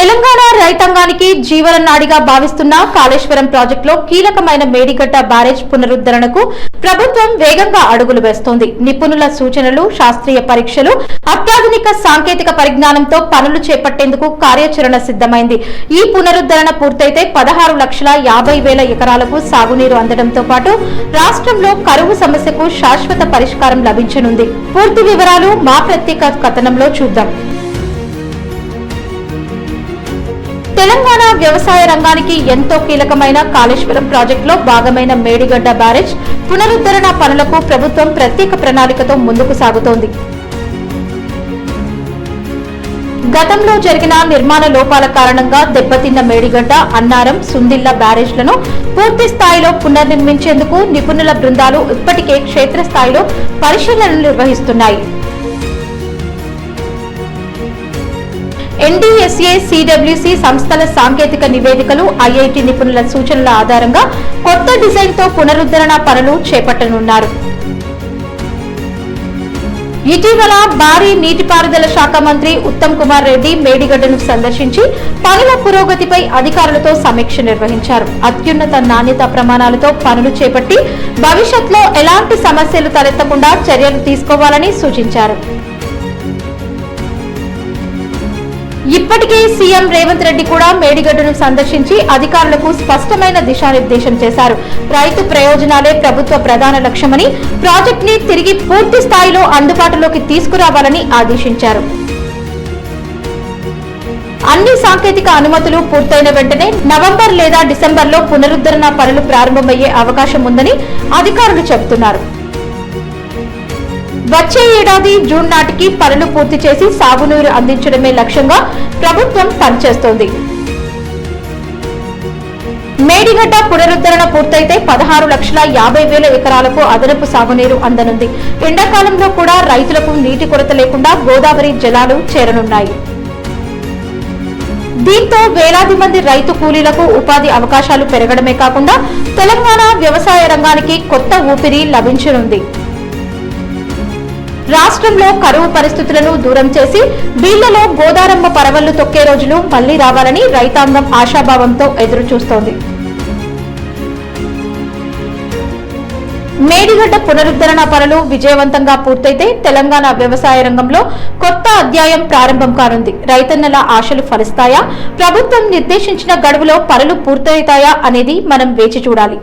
తెలంగాణ రైతాంగానికి జీవననాడిగా భావిస్తున్న కాళేశ్వరం ప్రాజెక్టులో కీలకమైన మేడిగడ్డ బ్యారేజ్ పునరుద్ధరణకు ప్రభుత్వం వేగంగా అడుగులు వేస్తోంది. నిపుణుల సూచనలు, శాస్త్రీయ పరీక్షలు, అత్యాధునిక సాంకేతిక పరిజ్ఞానంతో పనులు చేపట్టేందుకు కార్యాచరణ సిద్ధమైంది. ఈ పునరుద్ధరణ పూర్తయితే 16,50,000 ఎకరాలకు సాగునీరు అందడంతో పాటు రాష్ట్రంలో కరువు సమస్యకు శాశ్వత పరిష్కారం లభించనుంది. పూర్తి వివరాలు మా ప్రత్యేక కథనంలో చూద్దాం. తెలంగాణ వ్యవసాయ రంగానికి ఎంతో కీలకమైన కాళేశ్వరం ప్రాజెక్టులో భాగమైన మేడిగడ్డ బ్యారేజ్ పునరుద్ధరణ పనులకు ప్రభుత్వం ప్రత్యేక ప్రణాళికతో ముందుకు సాగుతోంది. గతంలో జరిగిన నిర్మాణ లోపాల కారణంగా దెబ్బతిన్న మేడిగడ్డ, అన్నారం, సుందిళ్ల బ్యారేజ్లను పూర్తి స్థాయిలో పునర్నిర్మించేందుకు నిపుణుల బృందాలు ఇప్పటికే క్షేత్రస్థాయిలో పరిశీలనలు నిర్వహిస్తున్నాయి. ఎన్డీఎస్ఏ, సిడబ్ల్యూసీ సంస్థల సాంకేతిక నివేదికలు, ఐఐటి నిపుణుల సూచనల ఆధారంగా కొత్త డిజైన్ తో పునరుద్ధరణ పనులు చేపట్టనున్నారు. ఇటీవల భారీ నీటిపారుదల శాఖ మంత్రి ఉత్తమ్ కుమార్ రెడ్డి మేడిగడ్డను సందర్శించి పనుల పురోగతిపై అధికారులతో సమీక్ష నిర్వహించారు. అత్యున్నత నాణ్యత ప్రమాణాలతో పనులు చేపట్టి భవిష్యత్తులో ఎలాంటి సమస్యలు తలెత్తకుండా చర్యలు తీసుకోవాలని సూచించారు. ఇప్పటికే సీఎం రేవంత్ రెడ్డి కూడా మేడిగడ్డను సందర్శించి అధికారులకు స్పష్టమైన దిశానిర్దేశం చేశారు. రైతు ప్రయోజనాలే ప్రభుత్వ ప్రధాన లక్ష్యమని, ప్రాజెక్ట్ ని తిరిగి పూర్తి స్థాయిలో అందుబాటులోకి తీసుకురావాలని ఆదేశించారు. అన్ని సాంకేతిక అనుమతులు పూర్తయిన వెంటనే నవంబర్ లేదా డిసెంబర్లో పునరుద్ధరణ పనులు ప్రారంభమయ్యే అవకాశం ఉందని అధికారులు చెబుతున్నారు. వచ్చే ఏడాది జూన్ నాటికి పనులు పూర్తి చేసి సాగునీరు అందించడమే లక్ష్యంగా ప్రభుత్వం పనిచేస్తోంది. మేడిగడ్డ పునరుద్ధరణ పూర్తయితే 16,50,000 ఎకరాలకు అదనపు సాగునీరు అందనుంది. ఎండాకాలంలో కూడా రైతులకు నీటి కొరత లేకుండా గోదావరి జలాలు చేరనున్నాయి. దీంతో వేలాది మంది రైతు కూలీలకు ఉపాధి అవకాశాలు పెరగడమే కాకుండా తెలంగాణ వ్యవసాయ రంగానికి కొత్త ఊపిరి లభించనుంది. రాష్ట్రంలో కరువు పరిస్థితులను దూరం చేసి బీళ్లలో గోదారమ్మ పరవళ్లు తొక్కే రోజులు మళ్లీ రావాలని రైతాంగం ఆశాభావంతో ఎదురు చూస్తోంది. మేడిగడ్డ పునరుద్ధరణ పనులు విజయవంతంగా పూర్తయితే తెలంగాణ వ్యవసాయ రంగంలో కొత్త అధ్యాయం ప్రారంభం కానుంది. రైతన్నల ఆశలు ఫలిస్తాయా? ప్రభుత్వం నిర్దేశించిన గడువులో పనులు పూర్తవుతాయా అనేది మనం వేచి చూడాలి.